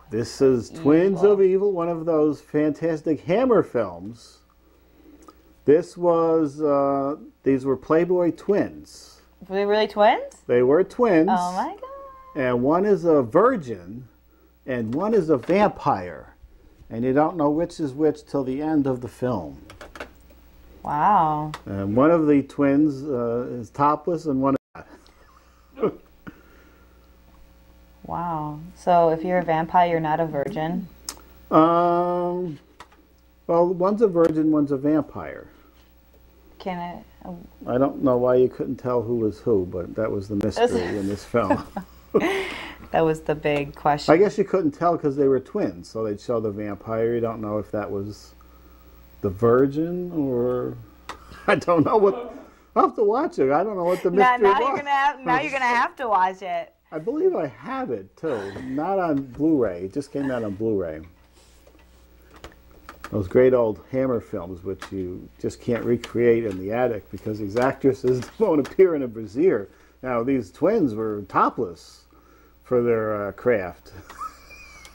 This is Twins of Evil, one of those fantastic Hammer films. This was, these were Playboy twins. Were they really twins? They were twins. Oh my God. And one is a virgin and one is a vampire. And you don't know which is which till the end of the film. Wow. And one of the twins is topless and one is not. Wow. So if you're a vampire, you're not a virgin? Well, one's a virgin, one's a vampire. Can it? I don't know why you couldn't tell who was who, but that was the mystery in this film. That was the big question. I guess you couldn't tell because they were twins, so they'd show the vampire. You don't know if that was the virgin or... I don't know what... I'll have to watch it. I don't know what the mystery was. Now you're gonna have to watch it. I believe I have it, too. Not on Blu-ray. It just came out on Blu-ray. Those great old Hammer films, which you just can't recreate in the attic because these actresses won't appear in a brassiere. Now, these twins were topless for their craft.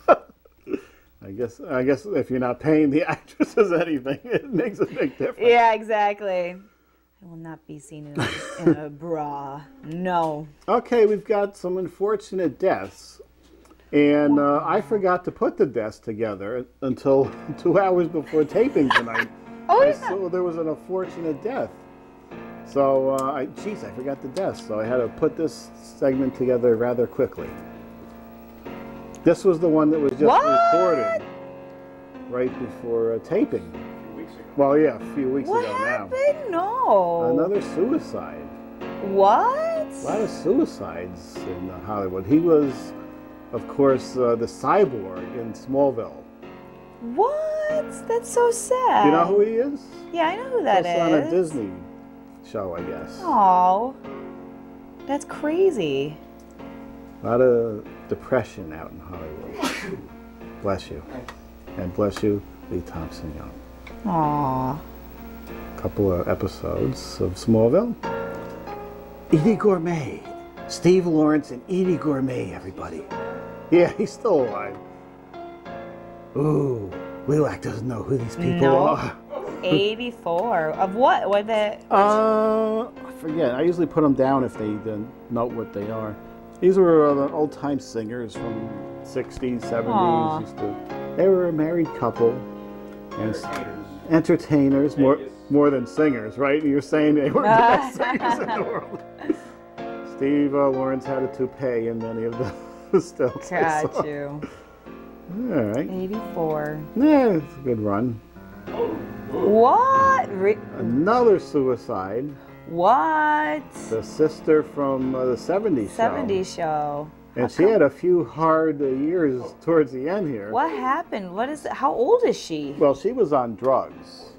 I guess if you're not paying the actresses anything, it makes a big difference. Yeah, exactly. I will not be seen in a bra. No. Okay, we've got some unfortunate deaths. And I forgot to put the deaths together until 2 hours before taping tonight. Oh, yeah. So there was an unfortunate death. So, I forgot the deaths. So I had to put this segment together rather quickly. This was the one that was just recorded right before taping. A few weeks ago. Well, yeah, a few weeks What ago happened? No. Another suicide. What? A lot of suicides in Hollywood. He was, of course, the cyborg in Smallville. What? That's so sad. You know who he is? Yeah, I know who that That's is. on a Disney show, I guess. Oh, that's crazy. A lot of depression out in Hollywood. Bless you. And bless you, Lee Thompson Young. Aw. A couple of episodes of Smallville. Edie Gourmet. Steve Lawrence and Edie Gourmet, everybody. Yeah, he's still alive. Ooh, Lilac doesn't know who these people are. 84. Of what? What the? I forget. I usually put them down if they didn't know what they are. These were the old-time singers from 60s, 70s. They were a married couple. And entertainers, more than singers, right? You're saying they weren't the best singers in the world. Steve Lawrence had a toupee in many of the stills. Got you. All right. 84. Yeah, it's a good run. What? Another suicide. What? The sister from the 70s show. 70s show. And she had a few hard years towards the end here. What happened? What is it? How old is she? Well, she was on drugs.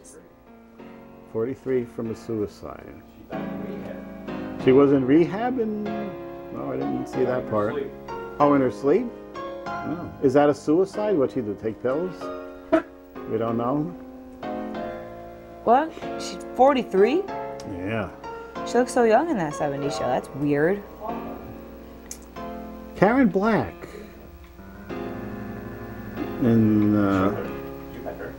43 from a suicide. She was in rehab and... No, I didn't see that part. Oh, in her sleep? Oh. Is that a suicide? What she did, take pills? We don't know. What? She's 43? Yeah. She looks so young in that 70s show. That's weird. Karen Black. And You met her?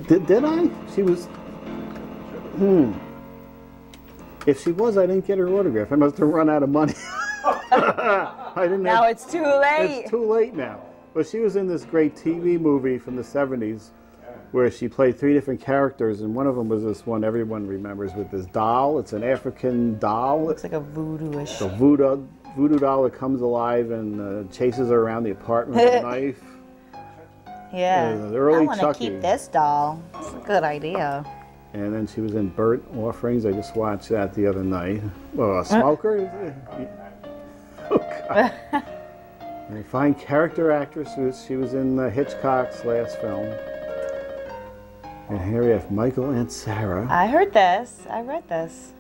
did I? She was. If she was, I didn't get her autograph. I must have run out of money. I didn't. Now it's too late. It's too late now. But she was in this great TV movie from the 70s where she played 3 different characters, and one of them was this one everyone remembers with this doll. It's an African doll. Looks like a voodoo-ish. The voodoo doll that comes alive and chases her around the apartment with a knife. Yeah. The early I want to Chucky. keep this doll. It's a good idea. And then she was in Burnt Offerings. I just watched that the other night. Oh, a smoker? Oh, God. And a fine character actress. She was in Hitchcock's last film. And here we have Michael and Sarah. I heard this. I read this.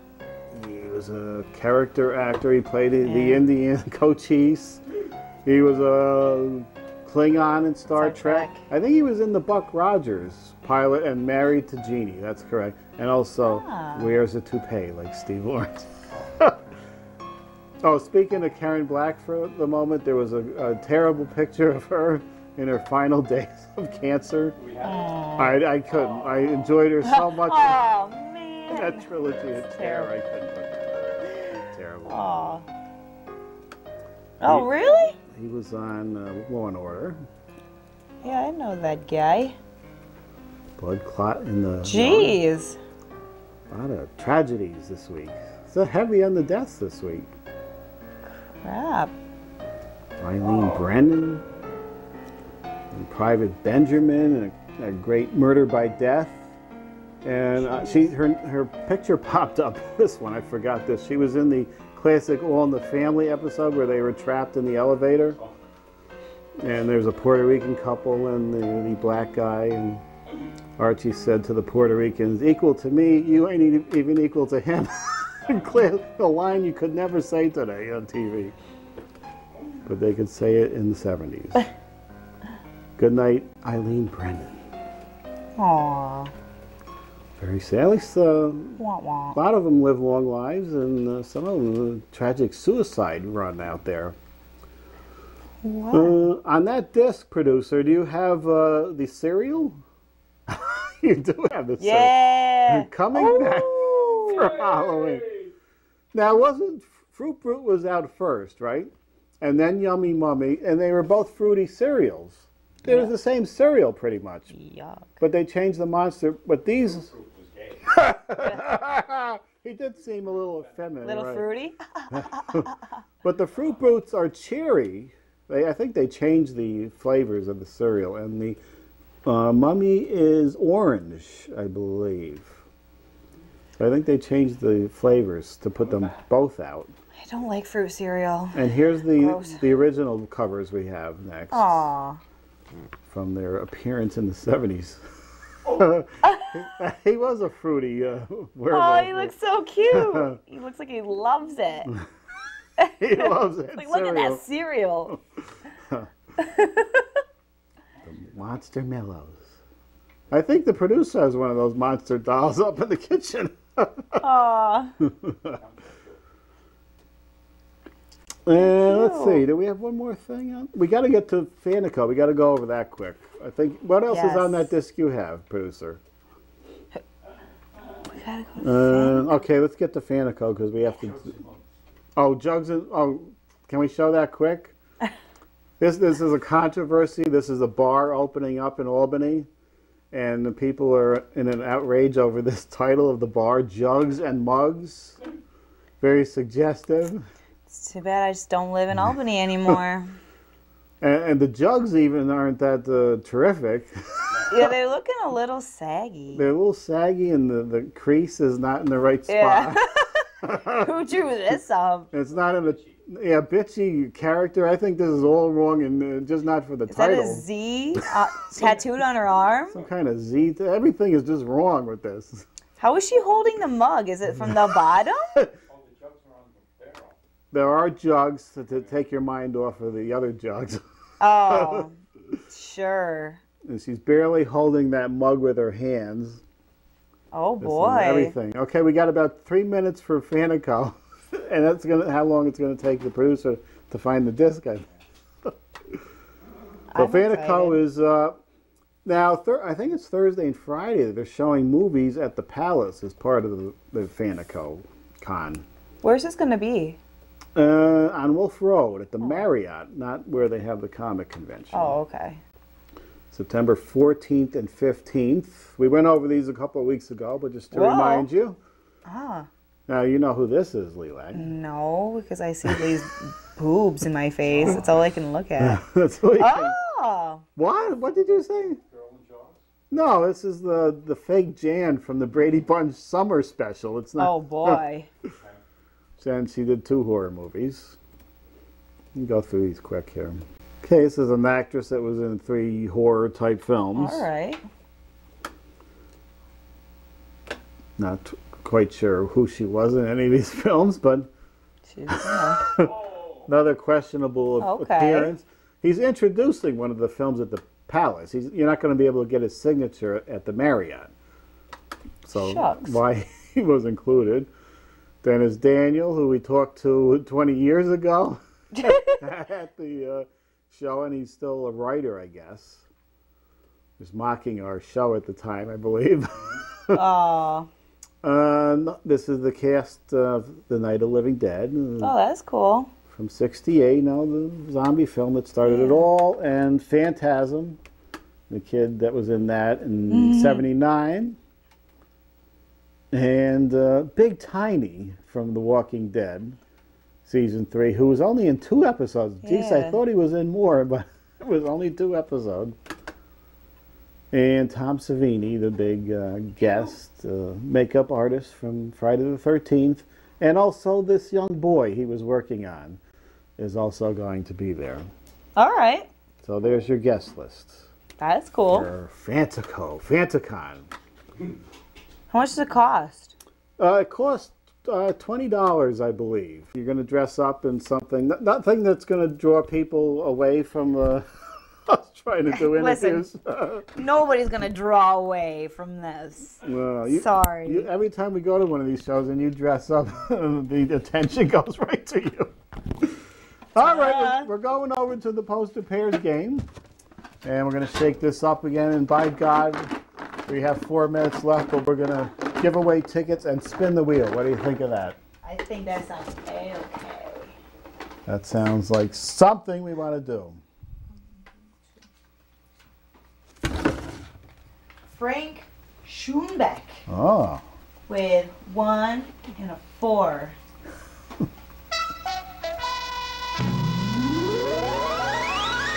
He was a character actor. He played the Indian Cochise. He was a Klingon in Star Trek. I think he was in the Buck Rogers pilot and Married to Jeannie. That's correct. And also wears a toupee like Steve Lawrence. Oh, speaking of Karen Black for the moment, there was a terrible picture of her in her final days of cancer. I couldn't. I enjoyed her so much. Oh, man. That trilogy of terror, I couldn't put that. Terrible. Oh. Oh, really? He was on Law and Order. Yeah, I know that guy. Blood clot in the Jeez. A lot of tragedies this week. So heavy on the deaths this week. Crap. Eileen Brennan, and Private Benjamin, and a great murder by death. And her picture popped up. This one, I forgot this. She was in the classic All in the Family episode where they were trapped in the elevator. And there's a Puerto Rican couple and the black guy. And Archie said to the Puerto Ricans, "Equal to me, you ain't even equal to him." A line you could never say today on TV. But they could say it in the 70s. Good night, Eileen Brennan. Aww. Very sad. At least a Wah, wah. lot of them live long lives, and some of them tragic suicide run out there. What? On that disc, producer, do you have the cereal? You do have the cereal. Yeah. Coming back for Halloween. Now, Fruit Brute was out first, right? And then Yummy Mummy, and they were both fruity cereals. They were the same cereal, pretty much. Yuck. But they changed the monster. But these... He did seem a little effeminate. Little right? fruity? But the Fruit Brutes are cherry. I think they changed the flavors of the cereal. And the Mummy is orange, I believe. I think they changed the flavors to put them both out. I don't like fruit cereal. And here's Gross. the original covers we have next. Aw. From their appearance in the 70s. He was a fruity werewolf. Oh, he looks so cute. He looks like he loves it. He loves it. Like, look at that cereal. The Monster Mellows. I think the producer has one of those monster dolls up in the kitchen. Aw. Let's see. Do we have one more thing on? We got to get to Fantacon. We got to go over that quick. I think. What else is on that disc you have, producer? We gotta go to Okay, let's get to Fantacon because we have to. Oh, Jugs. Can we show that quick? This is a controversy. This is a bar opening up in Albany, and the people are in an outrage over this title of the bar, Jugs and Mugs. Very suggestive. It's too bad I just don't live in Albany anymore. And the Jugs even aren't that terrific. Yeah, they're looking a little saggy. They're a little saggy, and the crease is not in the right spot. Yeah. Who drew this up? It's not in a bitchy character. I think this is all wrong, and just not for the title. Is that a Z tattooed on her arm? Some kind of Z. Everything is just wrong with this. How is she holding the mug? Is it from the bottom? There are jugs to take your mind off of the other jugs. Oh, sure. And she's barely holding that mug with her hands. Oh, This is boy. everything. Okay, we got about 3 minutes for Fantacon. And that's how long it's going to take the producer to find the disc. So Fantacon is now. I think it's Thursday and Friday. They're showing movies at the Palace as part of the Fantacon Con. Where's this going to be? On Wolf Road at the Marriott, not where they have the comic convention. Oh, okay. September 14th and 15th. We went over these a couple of weeks ago, but just to remind you. Ah. Now, you know who this is, Leland. No, because I see these boobs in my face. That's all I can look at. That's what Oh! What? What did you say? No, this is the fake Jan from the Brady Bunch summer special. It's not. Oh, boy. And she did 2 horror movies. Let me go through these quick here. Okay, this is an actress that was in 3 horror-type films. All right. Not quite sure who she was in any of these films, but She's, another questionable appearance. He's introducing one of the films at the Palace. You're not going to be able to get his signature at the Marriott. So Shucks. why he was included. Then there's Daniel, who we talked to 20 years ago at the show, and he's still a writer, I guess. He was mocking our show at the time, I believe. Aw. This is the cast of The Night of the Living Dead. Oh, that's cool. From 68, the zombie film that started it all, and Phantasm, the kid that was in that in 79. And Big Tiny from The Walking Dead, season 3, who was only in 2 episodes. Jeez, I thought he was in more, but it was only 2 episodes. And Tom Savini, the big guest makeup artist from Friday the 13th. And also this young boy he was working on is also going to be there. All right. So there's your guest list. That's cool. For Fantacon. How much does it cost? It costs $20, I believe. You're going to dress up in something, nothing that's going to draw people away from us trying to do interviews. Listen, nobody's going to draw away from this. Well, Sorry. Every time we go to one of these shows and you dress up, the attention goes right to you. All right, we're going over to the poster pairs game. And we're going to shake this up again. And by God, we have 4 minutes left, but we're going to give away tickets and spin the wheel. What do you think of that? I think that sounds okay. That sounds like something we want to do. Frank Schoenbeck Oh. with 1 and a 4.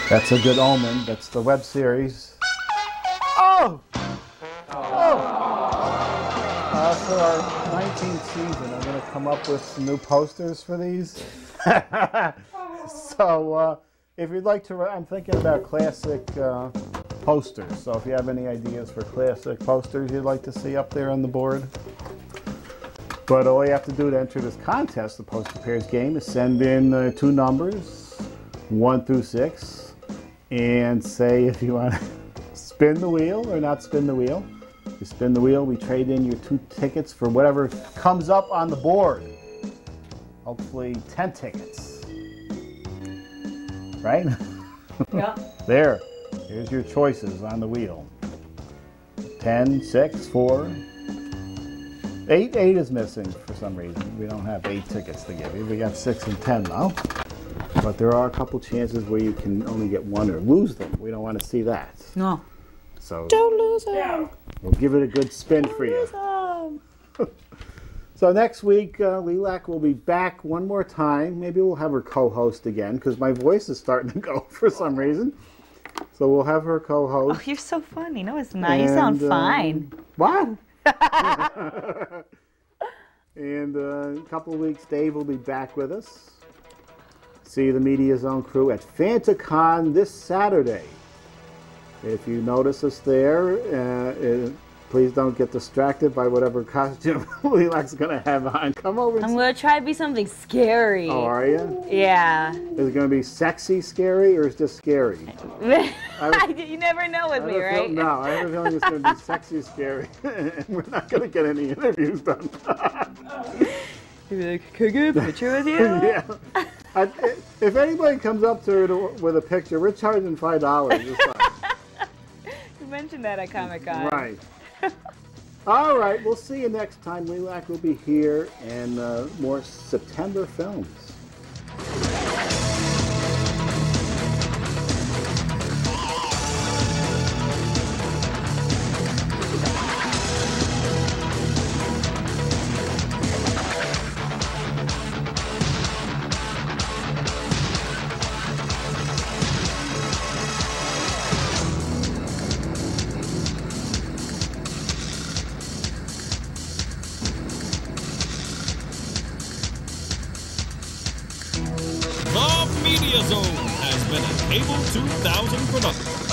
That's a good omen. That's the web series. Oh! For our 19th season, I'm going to come up with some new posters for these. So, if you'd like to, I'm thinking about classic posters. So if you have any ideas for classic posters you'd like to see up there on the board. But all you have to do to enter this contest, the Poster Pairs game, is send in 2 numbers, 1 through 6, and say if you want to spin the wheel or not spin the wheel. If you spin the wheel, we trade in your 2 tickets for whatever comes up on the board. Hopefully 10 tickets. Right? Yep. There. Here's your choices on the wheel. 10, 6, 4. 8 is missing for some reason. We don't have 8 tickets to give you. We got 6 and 10 though. But there are a couple chances where you can only get 1 or lose them. We don't want to see that. No. So Don't lose them. we'll give it a good spin for you. So next week, Lilac will be back one more time. Maybe we'll have her co-host again because my voice is starting to go for some reason. So we'll have her co-host. Oh, you're so funny. No, it's not. You sound fine. What? And in a couple of weeks, Dave will be back with us. See the Media Zone crew at Fantacon this Saturday. If you notice us there, please don't get distracted by whatever costume Lilac's going to have on. Come over. I'm going to try to be something scary. Oh, are you? Yeah. Is it going to be sexy scary or is it just scary? You never know with me, right? No, I have a feeling it's going to be sexy scary. And we're not going to get any interviews done. You'd be like, can I get a picture with you? Yeah. If anybody comes up to her with a picture, we're charging $5. You mentioned that at Comic-Con. Right. All right, we'll see you next time. Lilac will be here and more September films. The Media Zone has been a Cable 2000 production.